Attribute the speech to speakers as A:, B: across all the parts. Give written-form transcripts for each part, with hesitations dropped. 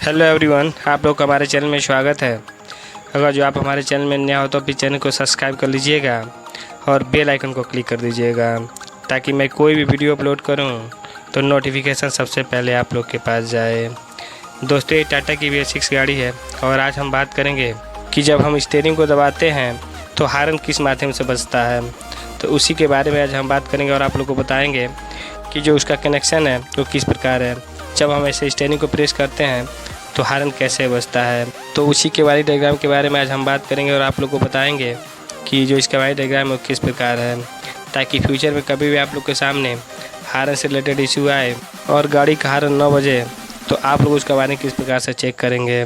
A: Hello everyone, आप लोग का हमारे चैनल में स्वागत है। अगर जो आप हमारे चैनल में नया हो तो प्लीज़ चैनल को सब्सक्राइब कर लीजिएगा और बेल आइकन को क्लिक कर दीजिएगा ताकि मैं कोई भी वीडियो अपलोड करूं तो नोटिफिकेशन सबसे पहले आप लोग के पास जाए। दोस्तों, ये टाटा की V6 गाड़ी है और आज हम बात करेंगे कि जब हम स्टीयरिंग को दबाते हैं तो हॉर्न किस माध्यम से बजता है। तो उसी के बारे में आज हम बात करेंगे और आप लोग को बताएँगे कि जो उसका कनेक्शन है वो किस प्रकार है। जब हम ऐसे स्टीयरिंग को प्रेस करते हैं तो हॉर्न कैसे बजता है, तो उसी के वायरिंग डायग्राम के बारे में आज हम बात करेंगे और आप लोग को बताएंगे कि जो इसका वायरिंग डायग्राम है वो किस प्रकार है, ताकि फ्यूचर में कभी भी आप लोग के सामने हॉर्न से रिलेटेड इशू आए और गाड़ी का हॉर्न न बजे तो आप लोग उसका वायरिंग किस प्रकार से चेक करेंगे।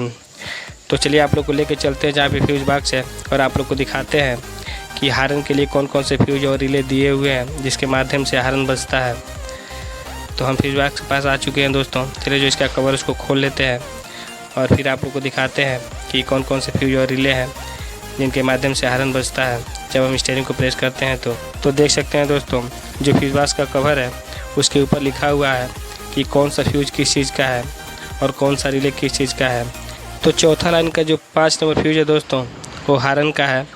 A: तो चलिए आप लोग को लेकर चलते हैं जहाँ पे फ्यूज बॉक्स है और आप लोग को दिखाते हैं कि हॉर्न के लिए कौन कौन से फ्यूज और रिले दिए हुए हैं जिसके माध्यम से हॉर्न बजता है। तो हम फ्यूज बॉक्स के पास आ चुके हैं दोस्तों। चलिए जो इसका कवर उसको खोल लेते हैं और फिर आप लोग को दिखाते हैं कि कौन कौन से फ्यूज और रिले हैं जिनके माध्यम से हॉर्न बजता है जब हम स्टीयरिंग को प्रेस करते हैं। तो देख सकते हैं दोस्तों, जो फ्यूज बॉक्स का कवर है उसके ऊपर लिखा हुआ है कि कौन सा फ्यूज किस चीज़ का है और कौन सा रिले किस चीज़ का है। तो चौथा लाइन का जो 5 नंबर फ्यूज है दोस्तों वो हॉर्न का है।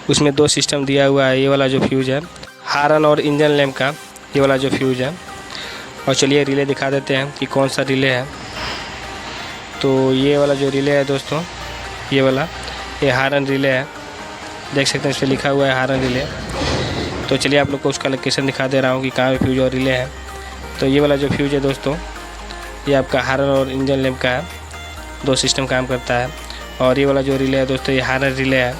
A: उसमें 2 सिस्टम दिया हुआ है। ये वाला जो फ्यूज है हॉर्न और इंजन लैंप का, ये वाला जो फ्यूज है। और चलिए रिले दिखा देते हैं कि कौन सा रिले है। तो ये वाला जो रिले है दोस्तों, ये वाला ये हॉर्न रिले है। देख सकते हैं इस पर लिखा हुआ है हॉर्न रिले। तो चलिए आप लोग को उसका लोकेशन दिखा दे रहा हूँ कि कहाँ पे फ्यूज और रिले है। तो ये वाला जो फ्यूज है दोस्तों ये आपका हॉर्न और इंजन लैंप का है, 2 सिस्टम काम करता है। और ये वाला जो रिले है दोस्तों ये हॉर्न रिले है,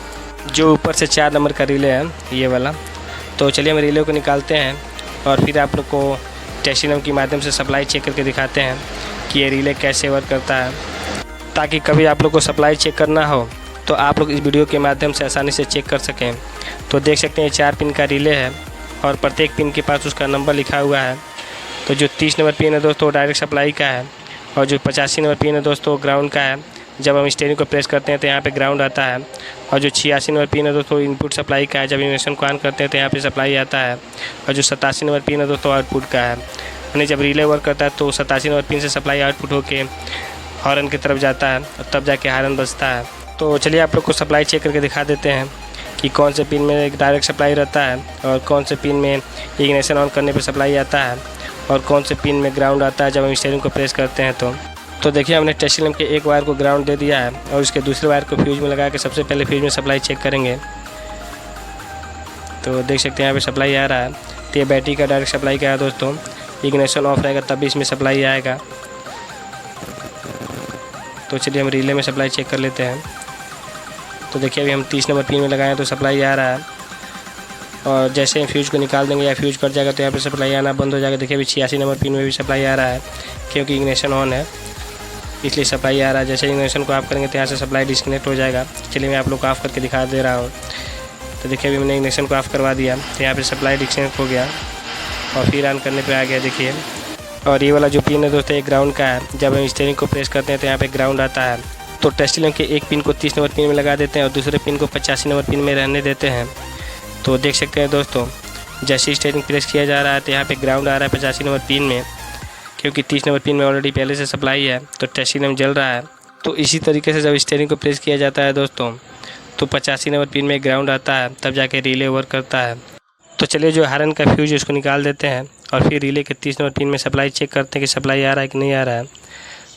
A: जो ऊपर से 4 नंबर का रिले है ये वाला। तो चलिए हम रिले को निकालते हैं और फिर आप लोग को टेस्टिंग की माध्यम से सप्लाई चेक करके दिखाते हैं कि ये रिले कैसे वर्क करता है, ताकि कभी आप लोग को सप्लाई चेक करना हो तो आप लोग इस वीडियो के माध्यम से आसानी से चेक कर सकें। तो देख सकते हैं 4 पिन का रिले है और प्रत्येक पिन के पास उसका नंबर लिखा हुआ है। तो जो 30 नंबर पिन है दोस्तों डायरेक्ट सप्लाई का है और जो 85 नंबर पिन है दोस्तों ग्राउंड का है। जब हम स्टीयरिंग को प्रेस करते हैं तो यहाँ पे ग्राउंड आता है। और जो 86 नंबर पिन है दोस्तों इनपुट सप्लाई का है। जब इग्निशन को ऑन करते हैं तो यहाँ पे सप्लाई आता है। और जो 87 नंबर पिन है दोस्तों आउटपुट का है। यानी जब रिले वर्क करता है तो 87 नंबर पिन से सप्लाई आउटपुट होकर हॉर्न की तरफ जाता है और तब जाके हॉर्न बजता है। तो चलिए आप लोग को सप्लाई चेक करके दिखा देते हैं कि कौन से पिन में एक डायरेक्ट सप्लाई रहता है और कौन से पिन में इग्निशन ऑन करने पर सप्लाई आता है और कौन से पिन में ग्राउंड आता है जब हम स्टीयरिंग को प्रेस करते हैं। तो देखिए हमने टेस्टिंग लैंप के एक वायर को ग्राउंड दे दिया है और उसके दूसरे वायर को फ्यूज में लगा के सबसे पहले फ्यूज में सप्लाई चेक करेंगे। तो देख सकते हैं यहाँ पे सप्लाई आ रहा है। तो ये बैटरी का डायरेक्ट सप्लाई का है दोस्तों। इग्निशन ऑफ रहेगा तब भी इसमें सप्लाई आएगा। तो चलिए हम रिले में सप्लाई चेक कर लेते हैं। तो देखिए अभी हम 30 नंबर पिन में लगाएं तो सप्लाई आ रहा है और जैसे ही फ्यूज को निकाल देंगे या फ्यूज कट जाएगा तो यहाँ पे सप्लाई आना बंद हो जाएगा। देखिए अभी 86 नंबर पिन में भी सप्लाई आ रहा है क्योंकि इग्निशन ऑन है इसलिए सप्लाई आ रहा है। जैसे इग्निशन को ऑफ करेंगे तो यहाँ से सप्लाई डिस्कनेक्ट हो जाएगा। चलिए मैं आप लोग को ऑफ करके दिखा दे रहा हूँ। तो देखिए अभी मैंने इग्निशन को ऑफ करवा दिया तो यहाँ पर सप्लाई डिस्कनेक्ट हो गया और फिर ऑन करने पर आ गया देखिए। और ये वाला जो पिन है दोस्तों एक ग्राउंड का है। जब हम स्टीयरिंग को प्रेस करते हैं तो यहाँ पे ग्राउंड आता है। तो टेस्टिंग लैंप के एक पिन को 30 नंबर पिन में लगा देते हैं और दूसरे पिन को 85 नंबर पिन में रहने देते हैं। तो देख सकते हैं दोस्तों, जैसे स्टीयरिंग प्रेस किया जा रहा है तो यहाँ पे ग्राउंड आ रहा है 85 नंबर पिन में, क्योंकि 30 नंबर पिन में ऑलरेडी पहले से सप्लाई है तो टेस्टिंग लैंप जल रहा है। तो इसी तरीके से जब स्टीयरिंग को प्रेस किया जाता है दोस्तों तो 85 नंबर पिन में ग्राउंड आता है तब जाके रिले वर्क करता है। तो चलिए जो हॉर्न का फ्यूज उसको निकाल देते हैं और फिर रिले के 30 नंबर पिन में सप्लाई चेक करते हैं कि सप्लाई आ रहा है कि नहीं आ रहा है।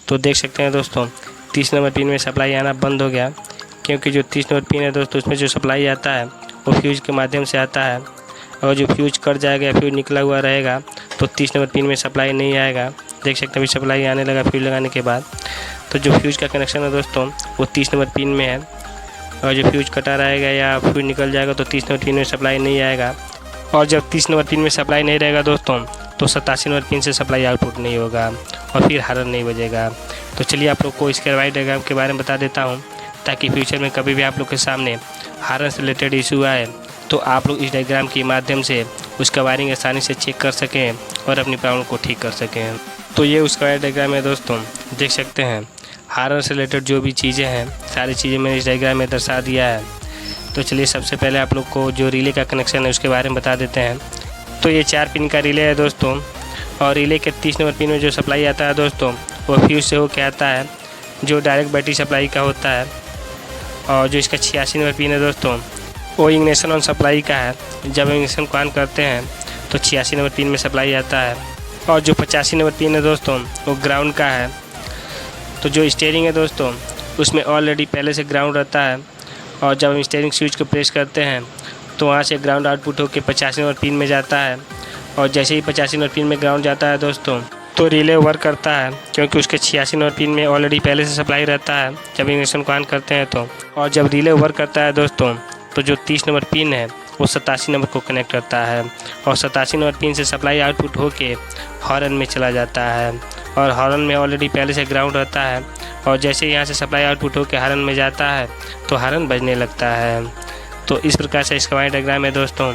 A: तो देख सकते हैं दोस्तों 30 नंबर पिन में सप्लाई आना बंद हो गया, क्योंकि जो 30 नंबर पिन है दोस्तों उसमें जो सप्लाई आता है वो फ्यूज के माध्यम से आता है। और जो फ्यूज कट जाएगा या फ्यूज निकला हुआ रहेगा तो 30 नंबर पिन में सप्लाई नहीं आएगा। देख सकते हैं अभी सप्लाई आने लगा फ्यूज लगाने के बाद। तो जो फ्यूज का कनेक्शन है दोस्तों वो 30 नंबर पिन में है और जो फ्यूज कटा रहेगा या फ्यूज निकल जाएगा तो 30 नंबर पिन में सप्लाई नहीं आएगा। और जब 30 नंबर पिन में सप्लाई नहीं रहेगा दोस्तों तो 87 नंबर पिन से सप्लाई आउटपुट नहीं होगा और फिर हॉर्न नहीं बजेगा। तो चलिए आप लोग को इसके वायरिंग डायग्राम के बारे में बता देता हूँ, ताकि फ्यूचर में कभी भी आप लोग के सामने हॉर्न से रिलेटेड इशू आए तो आप लोग इस डायग्राम के माध्यम से उसका वायरिंग आसानी से चेक कर सकें और अपनी प्रॉब्लम को ठीक कर सकें। तो ये उसका वायरिंग डायग्राम है दोस्तों। देख सकते हैं हॉर्न से रिलेटेड जो भी चीज़ें हैं सारी चीज़ें मैंने इस डायग्राम में दर्शा दिया है। तो चलिए सबसे पहले आप लोग को जो रिले का कनेक्शन है उसके बारे में बता देते हैं। तो ये 4 पिन का रिले है दोस्तों और रिले के 30 नंबर पिन में जो सप्लाई आता है दोस्तों वो फ्यूज से होकर आता है जो डायरेक्ट बैटरी सप्लाई का होता है। और जो इसका 86 नंबर पिन है दोस्तों, वो इग्निशन ऑन सप्लाई का है। जब इग्निशन को ऑन करते हैं तो 86 नंबर पिन में सप्लाई आता है। और जो 85 नंबर पिन है दोस्तों, वो ग्राउंड का है। तो जो स्टीयरिंग है दोस्तों, उसमें ऑलरेडी पहले से ग्राउंड रहता है। और जब हम स्टीयरिंग स्विच को प्रेस करते हैं तो वहाँ से ग्राउंड आउटपुट होकर 85 नंबर पिन में जाता है। और जैसे ही 85 नंबर पिन में ग्राउंड जाता है दोस्तों, तो रिले वर्क करता है, क्योंकि उसके 86 नंबर पिन में ऑलरेडी पहले से सप्लाई रहता है जब इग्निशन को ऑन करते हैं तो। और जब रिले वर्क करता है दोस्तों, तो जो 30 नंबर पिन है वो 87 नंबर को कनेक्ट करता है। और 87 नंबर पिन से सप्लाई आउटपुट होके हॉर्न में चला जाता है। और हॉर्न में ऑलरेडी पहले से ग्राउंड रहता है। और जैसे यहाँ से सप्लाई आउटपुट होकर हॉर्न में जाता है तो हॉर्न बजने लगता है। तो इस प्रकार से इसका वायर डायग्राम है दोस्तों।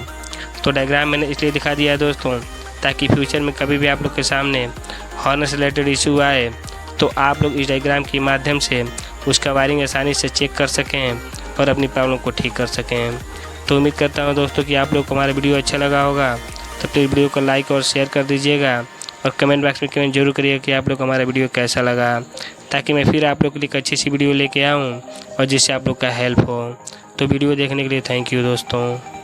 A: तो डायग्राम मैंने इसलिए दिखा दिया है दोस्तों, ताकि फ्यूचर में कभी भी आप लोग के सामने हॉर्न से रिलेटेड इशू आए तो आप लोग इस डायग्राम के माध्यम से उसका वायरिंग आसानी से चेक कर सकें और अपनी प्रॉब्लम को ठीक कर सकें। तो उम्मीद करता हूँ दोस्तों कि आप लोग को हमारा वीडियो अच्छा लगा होगा। तो प्लीज़ वीडियो को लाइक और शेयर कर दीजिएगा और कमेंट बॉक्स में कमेंट जरूर करिएगा कि आप लोग को हमारा वीडियो कैसा लगा, ताकि मैं फिर आप लोग के लिए एक अच्छी सी वीडियो लेके आऊँ और जिससे आप लोग का हेल्प हो। तो वीडियो देखने के लिए थैंक यू दोस्तों।